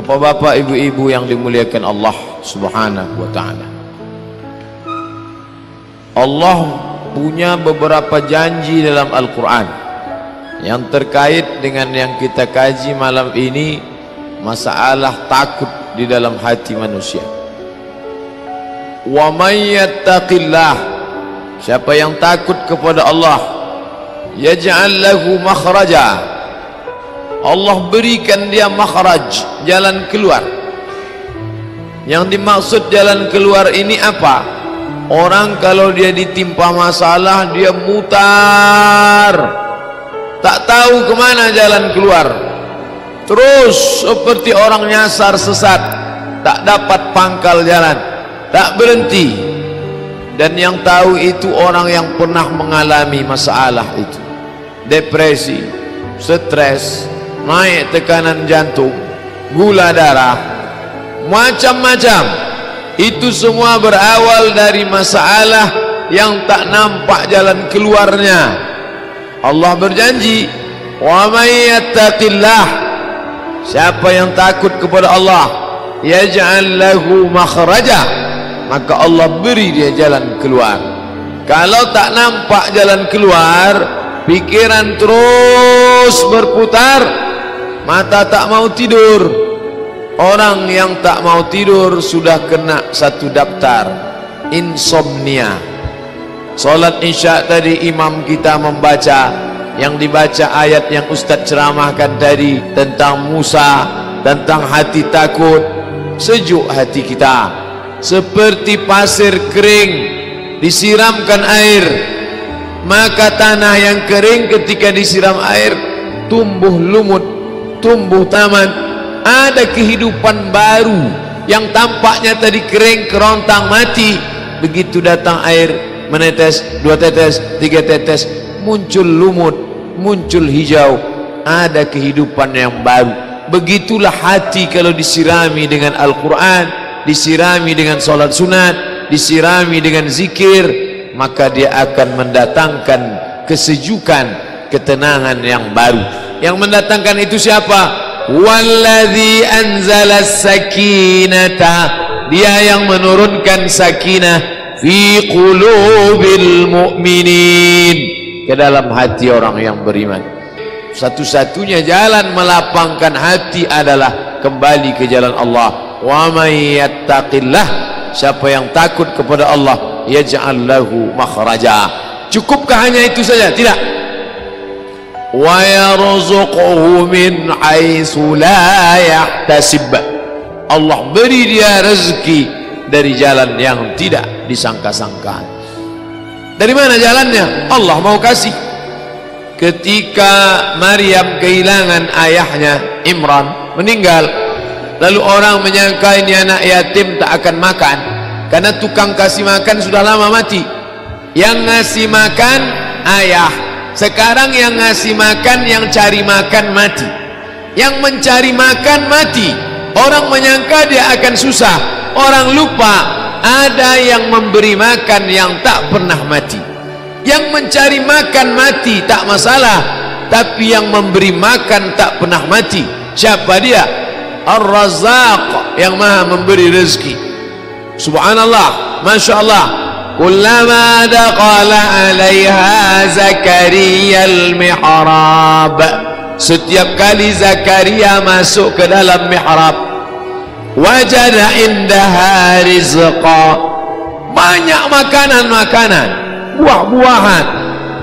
Bapak-bapak, ibu-ibu yang dimuliakan Allah Subhanahu wa ta'ala, Allah punya beberapa janji dalam Al-Quran yang terkait dengan yang kita kaji malam ini, masalah takut di dalam hati manusia. Wa may yattaqillah, siapa yang takut kepada Allah, yaj'al lahu makhraja, Allah berikan dia makhraj, jalan keluar. Yang dimaksud jalan keluar ini apa? Orang kalau dia ditimpa masalah, dia mutar, tak tahu kemana jalan keluar, terus seperti orang nyasar sesat, tak dapat pangkal jalan, tak berhenti. Dan yang tahu itu orang yang pernah mengalami masalah itu, depresi, stres, naik tekanan jantung, gula darah, macam-macam. Itu semua berawal dari masalah yang tak nampak jalan keluarnya. Allah berjanji, wa may yattaqillah, siapa yang takut kepada Allah, yaj'al lahu makhraja, maka Allah beri dia jalan keluar. Kalau tak nampak jalan keluar, pikiran terus berputar, mata tak mau tidur. Orang yang tak mau tidur sudah kena satu daftar insomnia. Salat Isya tadi imam kita membaca, yang dibaca ayat yang Ustaz ceramahkan tadi tentang Musa, tentang hati takut. Sejuk hati kita, seperti pasir kering disiramkan air, maka tanah yang kering ketika disiram air tumbuh lumut, tumbuh taman, ada kehidupan baru. Yang tampaknya tadi kering, kerontang, mati, begitu datang air, menetes, 2 tetes, 3 tetes, muncul lumut, muncul hijau, ada kehidupan yang baru. Begitulah hati kalau disirami dengan Al-Quran, disirami dengan solat sunat, disirami dengan zikir, maka dia akan mendatangkan kesejukan, ketenangan yang baru. Yang mendatangkan itu siapa? Walladzi anzala sakinata, dia yang menurunkan sakinah fi qulubil mu'minin, ke dalam hati orang yang beriman. Satu-satunya jalan melapangkan hati adalah kembali ke jalan Allah. Wa may yattaqillah, siapa yang takut kepada Allah, yaj'al lahu makhraja. Cukupkah hanya itu saja? Tidak. Wa yarzuquhu min haitsu la yahtasib, Allah beri dia rezeki dari jalan yang tidak disangka-sangka. Dari mana jalannya? Allah mau kasih. Ketika Maryam kehilangan ayahnya Imran, meninggal, lalu orang menyangka ini anak yatim tak akan makan karena tukang kasih makan sudah lama mati. Yang ngasih makan ayah, sekarang yang ngasih makan, yang cari makan mati. Yang mencari makan mati. Orang menyangka dia akan susah, orang lupa ada yang memberi makan yang tak pernah mati. Yang mencari makan mati tak masalah, tapi yang memberi makan tak pernah mati, siapa dia? Ar-Razzaq, yang maha memberi rezeki. Subhanallah, Masya Allah. Kullama daqala alaiha Zakaria al-mihrab, setiap kali Zakaria masuk ke dalam mihrab, wajada indaha rizqa, banyak makanan-makanan, buah-buahan.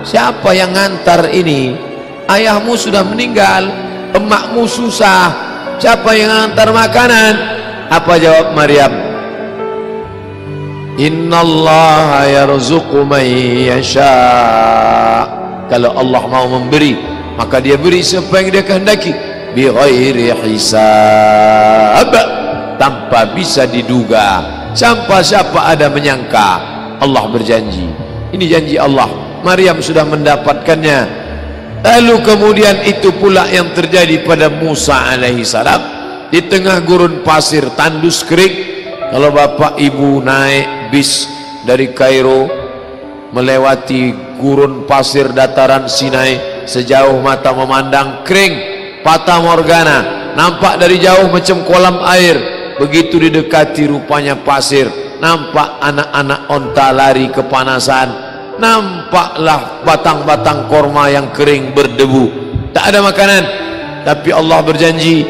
Siapa yang ngantar ini? Ayahmu sudah meninggal, emakmu susah, siapa yang ngantar makanan? Apa jawab Maryam? Innallaha yarzuqu man yasha, kalau Allah mau memberi, maka dia beri siapa yang dia kehendaki, bi ghairi hisab, tanpa bisa diduga. Siapa ada menyangka. Allah berjanji, ini janji Allah. Maryam sudah mendapatkannya. Lalu kemudian itu pula yang terjadi pada Musa alaihi salam di tengah gurun pasir tandus kering. Kalau bapak ibu naik bis dari Kairo melewati gurun pasir dataran Sinai, sejauh mata memandang kering, fata morgana, nampak dari jauh macam kolam air, begitu didekati rupanya pasir. Nampak anak-anak onta lari kepanasan, nampaklah batang-batang korma yang kering berdebu, tak ada makanan. Tapi Allah berjanji,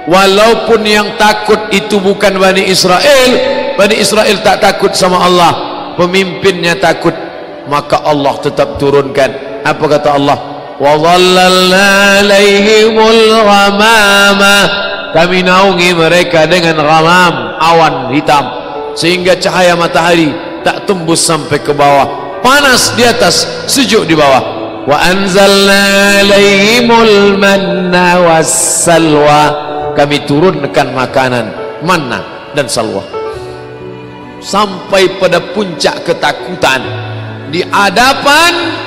walaupun yang takut itu bukan Bani Israel tak takut sama Allah, pemimpinnya takut, maka Allah tetap turunkan. Apa kata Allah? Wa dhallalna alaihimul ghamama, kami naungi mereka dengan ghamam, awan hitam, sehingga cahaya matahari tak tembus sampai ke bawah, panas di atas, sejuk di bawah. Wa anzalna alaihimul manna wassalwa, kami turunkan makanan manna dan salwa. Sampai pada puncak ketakutan di hadapan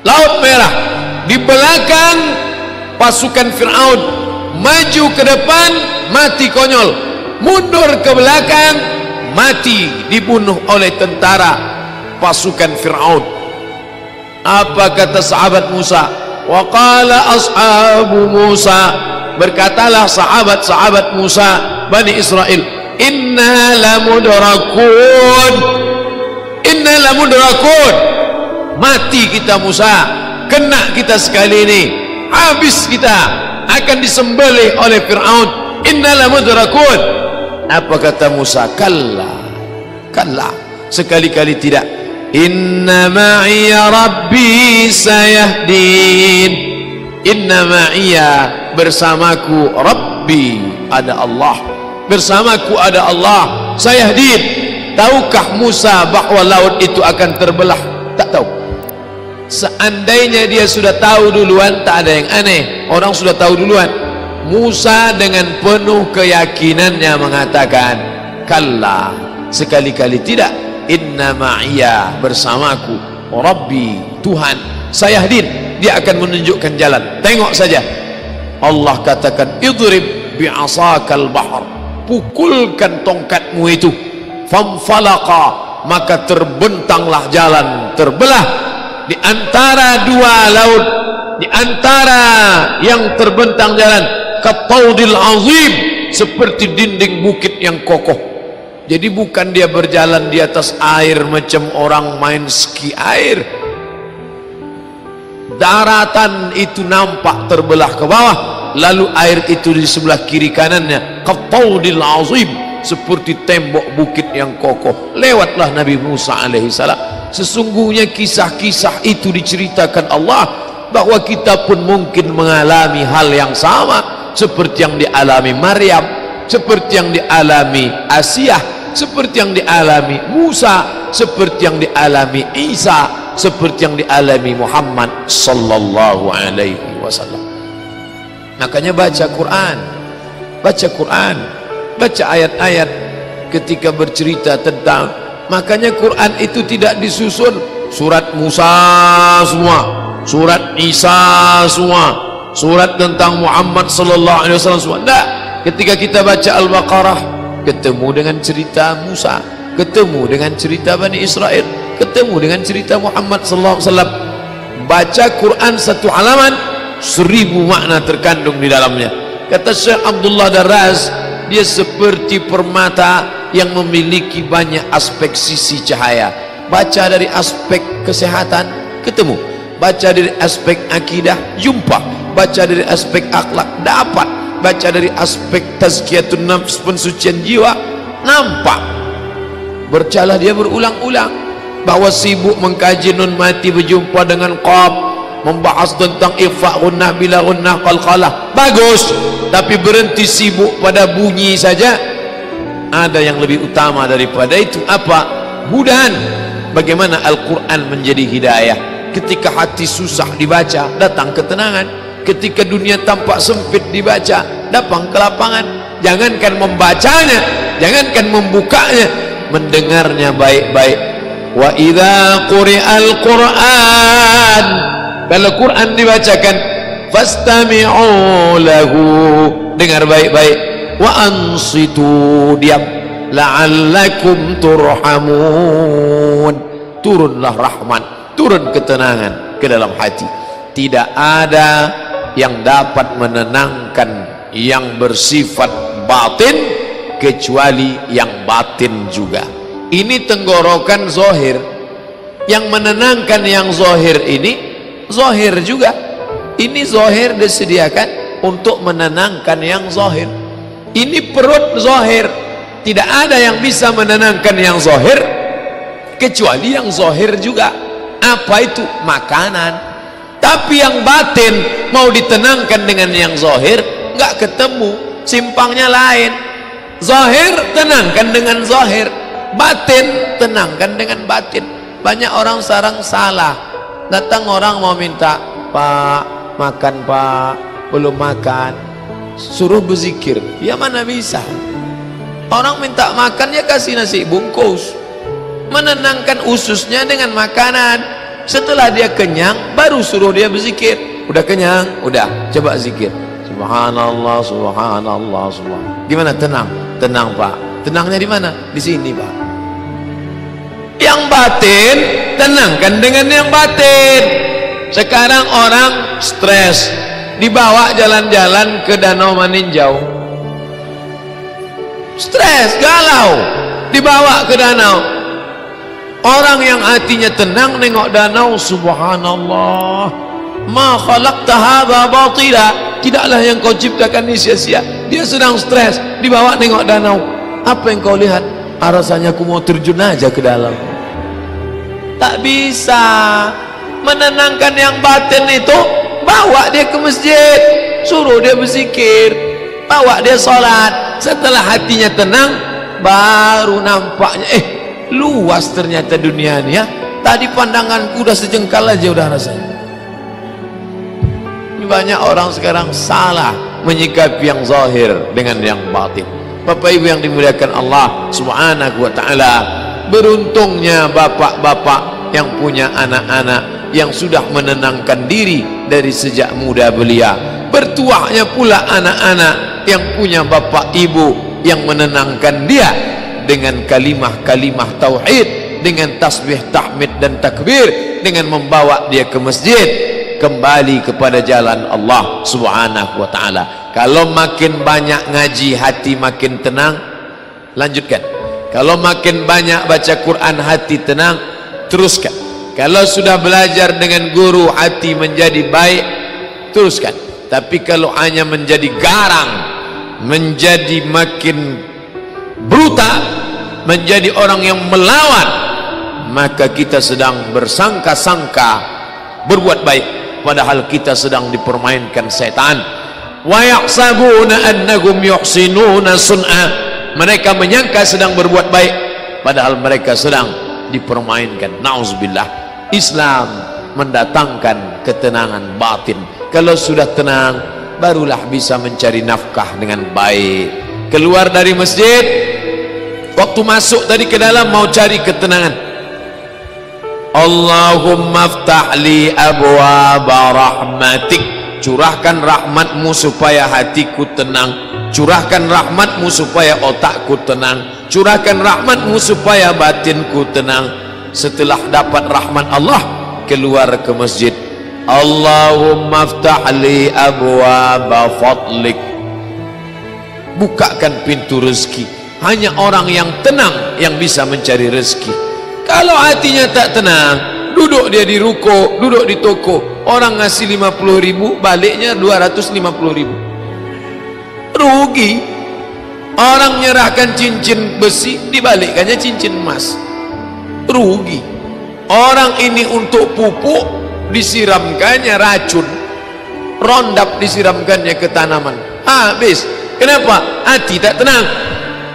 Laut Merah, di belakang pasukan Fir'aun, maju ke depan mati konyol, mundur ke belakang mati dibunuh oleh tentara pasukan Fir'aun. Apa kata sahabat Musa? Wa qala ashabu Musa, berkatalah sahabat-sahabat Musa Bani Israel, inna lamudrakun, mati kita Musa, kena kita sekali ini, habis kita, akan disembelih oleh Fir'aun. Inna lamudrakun. Apa kata Musa? Kalla, sekali-kali tidak. Inna ma'iya rabbi sayahdin, inna ma'iya, bersamaku, rabbi, ada Allah, bersamaku ada Allah, sayahdin. Tahukah Musa bahwa laut itu akan terbelah? Tak tahu. Seandainya dia sudah tahu duluan, tak ada yang aneh, orang sudah tahu duluan. Musa dengan penuh keyakinannya mengatakan, kalla, sekali-kali tidak. Inna ma'iya, bersamaku, rabbi, Tuhan, sayahdin, dia akan menunjukkan jalan. Tengok saja. Allah katakan, idrib bi'asakal bahr, pukulkan tongkatmu itu, famfalaqa, maka terbentanglah jalan, terbelah di antara dua laut, di antara yang terbentang jalan, kataudil azim, seperti dinding bukit yang kokoh. Jadi bukan dia berjalan di atas air macam orang main ski air. Daratan itu nampak terbelah ke bawah, lalu air itu di sebelah kiri kanannya, kataudil azim, seperti tembok bukit yang kokoh. Lewatlah Nabi Musa alaihissalam. Sesungguhnya kisah-kisah itu diceritakan Allah, bahwa kita pun mungkin mengalami hal yang sama, seperti yang dialami Maryam, seperti yang dialami Asiyah, seperti yang dialami Musa, seperti yang dialami Isa, seperti yang dialami Muhammad sallallahu alaihi wasallam. Makanya baca Quran, baca ayat-ayat ketika bercerita tentang, makanya Quran itu tidak disusun surat Musa semua, surat Isa semua, surat tentang Muhammad sallallahu alaihi wasallam semua. Tidak. Ketika kita baca Al-Baqarah, ketemu dengan cerita Musa, ketemu dengan cerita Bani Israel, ketemu dengan cerita Muhammad sallallahu alaihi wasallam. Baca Quran satu halaman, 1000 makna terkandung di dalamnya. Kata Syekh Abdullah Darraz, dia seperti permata yang memiliki banyak aspek sisi cahaya. Baca dari aspek kesehatan, ketemu. Baca dari aspek akidah, jumpa. Baca dari aspek akhlak, dapat. Baca dari aspek tazkiyatun nafs, pensucian jiwa, nampak. Bercalah dia berulang-ulang, bahwa sibuk mengkaji nun mati berjumpa dengan qaf, membahas tentang ifa gunnah bila gunnah qalqalah, bagus. Tapi berhenti sibuk pada bunyi saja, ada yang lebih utama daripada itu. Apa? Mudahan. Bagaimana Al-Quran menjadi hidayah. Ketika hati susah dibaca, datang ketenangan. Ketika dunia tampak sempit dibaca, datang kelapangan. Jangankan membacanya, jangankan membukanya, mendengarnya baik-baik. Wa idza quri'al Qur'an, kalau Quran dibacakan, fastami'u lahu, dengar baik-baik. Wa ansitu, diam, la'allakum turhamun, turunlah rahmat, turun ketenangan ke dalam hati. Tidak ada yang dapat menenangkan yang bersifat batin kecuali yang batin juga. Ini tenggorokan zahir. Yang menenangkan yang zahir ini zahir juga. Ini zahir disediakan untuk menenangkan yang zahir. Ini perut zahir. Tidak ada yang bisa menenangkan yang zahir kecuali yang zahir juga. Apa itu? Makanan. Tapi yang batin mau ditenangkan dengan yang zahir nggak ketemu, simpangnya lain. Zahir tenangkan dengan zahir, batin tenangkan dengan batin. Banyak orang sekarang salah. Datang orang mau minta, "Pak, makan Pak." Belum makan, suruh berzikir. Ya mana bisa. Orang minta makan ya kasih nasi bungkus. Menenangkan ususnya dengan makanan. Setelah dia kenyang baru suruh dia berzikir. Udah kenyang, udah coba zikir. Subhanallah, subhanallah, subhanallah. Gimana? Tenang, tenang Pak. Tenangnya di mana? Di sini Pak. Yang batin tenangkan dengan yang batin. Sekarang orang stres, dibawa jalan-jalan ke Danau Maninjau, stres, galau, dibawa ke danau. Orang yang hatinya tenang nengok danau, subhanallah, ma khalaqta hadza batila, tidaklah yang kau ciptakan ini sia-sia. Dia sedang stres, dibawa nengok danau. Apa yang kau lihat? Rasanya aku mau terjun aja ke dalam. Tak bisa. Menenangkan yang batin itu, bawa dia ke masjid, suruh dia berzikir, bawa dia sholat. Setelah hatinya tenang, baru nampaknya luas ternyata dunia ini ya. Tadi pandanganku udah sejengkal aja udah rasanya. Banyak orang sekarang salah menyikapi yang zahir dengan yang batin. Bapak Ibu yang dimuliakan Allah Subhanahu wa taala, beruntungnya bapak-bapak yang punya anak-anak yang sudah menenangkan diri dari sejak muda belia. Bertuahnya pula anak-anak yang punya bapak ibu yang menenangkan dia dengan kalimah-kalimah tauhid, dengan tasbih, tahmid dan takbir, dengan membawa dia ke masjid, kembali kepada jalan Allah Subhanahu wa taala. Kalau makin banyak ngaji, hati makin tenang, lanjutkan. Kalau makin banyak baca Quran, hati tenang, teruskan. Kalau sudah belajar dengan guru, hati menjadi baik, teruskan. Tapi kalau hanya menjadi garang, menjadi makin brutal, menjadi orang yang melawan, maka kita sedang bersangka-sangka berbuat baik, padahal kita sedang dipermainkan setan. Wa yahsabuna annahum yuhsinuna sun'a, mereka menyangka sedang berbuat baik, padahal mereka sedang dipermainkan. Nauzubillah. Islam mendatangkan ketenangan batin. Kalau sudah tenang, barulah bisa mencari nafkah dengan baik. Keluar dari masjid, waktu masuk tadi ke dalam mau cari ketenangan, Allahumma aftah li abwaba rahmatik, curahkan rahmatmu supaya hatiku tenang, curahkan rahmatmu supaya otakku tenang, curahkan rahmatmu supaya batinku tenang. Setelah dapat rahmat Allah, keluar ke masjid, Allahumma aftah li abwaba fadlik, bukakan pintu rezeki. Hanya orang yang tenang yang bisa mencari rezeki. Kalau hatinya tak tenang, duduk dia di ruko, duduk di toko, orang ngasih 50.000, baliknya 250.000, rugi. Orang nyerahkan cincin besi, dibalikkannya cincin emas, rugi. Orang ini untuk pupuk, disiramkannya racun, rondap disiramkannya ke tanaman, habis. Kenapa? Hati tak tenang.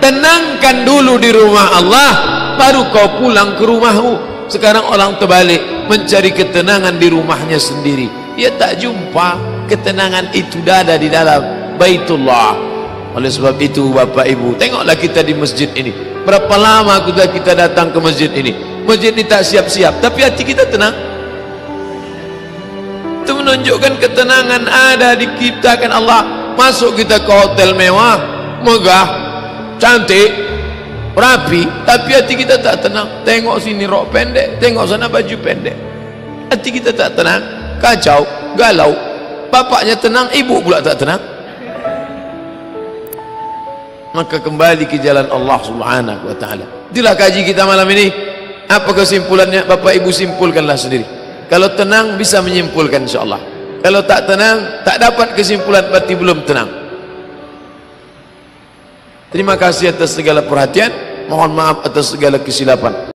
Tenangkan dulu di rumah Allah, baru kau pulang ke rumahmu. Sekarang orang terbalik, mencari ketenangan di rumahnya sendiri. Dia tak jumpa ketenangan itu, ada di dalam Baitullah. Oleh sebab itu Bapak Ibu, tengoklah kita di masjid ini. Berapa lama sudah kita datang ke masjid ini? Masjid ini tak siap-siap, tapi hati kita tenang. Itu menunjukkan ketenangan ada diciptakan Allah. Masuk kita ke hotel mewah, megah, cantik, rapi, tapi hati kita tak tenang. Tengok sini rok pendek, tengok sana baju pendek, hati kita tak tenang, kacau, galau. Bapaknya tenang, ibu pula tak tenang. maka kembali ke jalan Allah Subhanahu wa taala. Itulah kaji kita malam ini. Apa kesimpulannya? Bapak Ibu simpulkanlah sendiri. Kalau tenang bisa menyimpulkan insyaallah. Kalau tak tenang, tak dapat kesimpulan, berarti belum tenang. Terima kasih atas segala perhatian. Mohon maaf atas segala kesilapan.